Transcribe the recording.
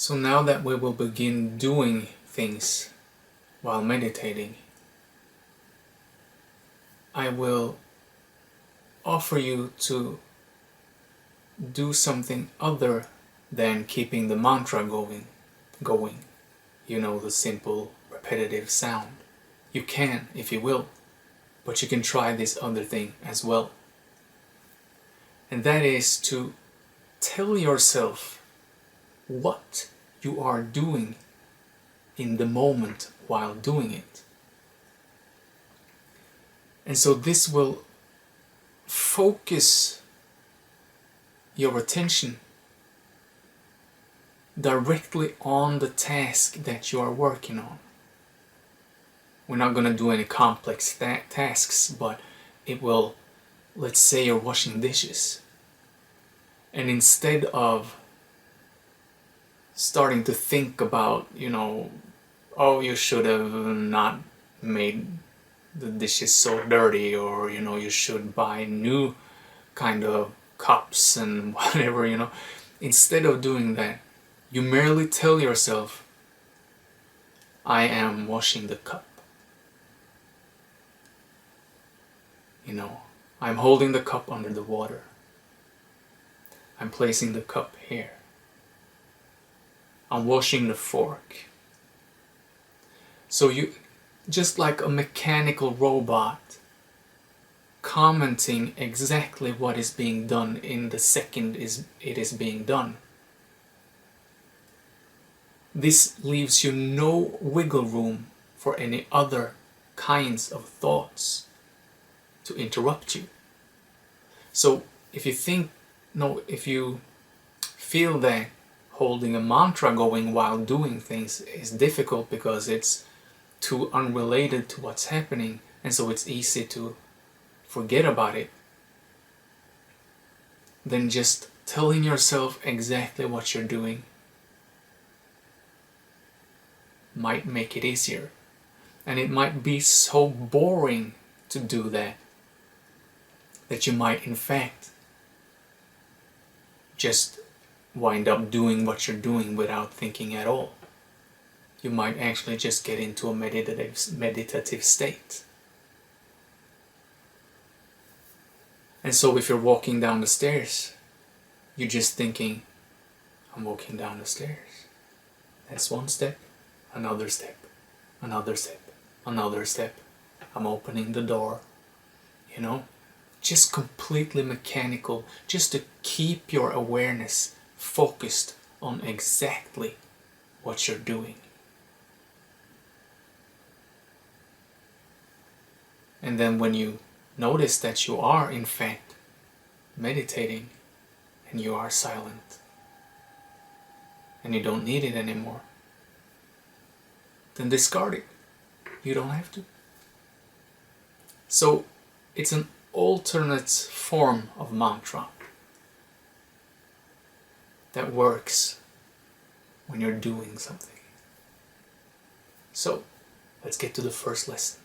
So now that we will begin doing things while meditating, I will offer you to do something other than keeping the mantra going. You know, the simple repetitive sound. You can if you will, but you can try this other thing as well. And that is to tell yourself what you are doing in the moment while doing it. And so this will focus your attention directly on the task that you are working on. We're not going to do any complex tasks, but it will, let's say you're washing dishes. And instead of starting to think about, oh, you should have not made the dishes so dirty, or, you should buy new kind of cups and whatever, Instead of doing that, you merely tell yourself, I am washing the cup. I'm holding the cup under the water. I'm placing the cup here. I'm washing the fork. So you, just like a mechanical robot, commenting exactly what is being done in the second it is being done. This leaves you no wiggle room for any other kinds of thoughts to interrupt you. So if you feel that holding a mantra going while doing things is difficult because it's too unrelated to what's happening, and so it's easy to forget about it, then just telling yourself exactly what you're doing might make it easier. And it might be so boring to do that you might in fact just wind up doing what you're doing without thinking at all. You might actually just get into a meditative state. And so if you're walking down the stairs, you're just thinking, I'm walking down the stairs. That's one step, another step, another step, another step. I'm opening the door, just completely mechanical, just to keep your awareness focused on exactly what you're doing. And then when you notice that you are in fact meditating and you are silent and you don't need it anymore, then discard it. You don't have to. So it's an alternate form of mantra that works when you're doing something. So let's get to the first lesson.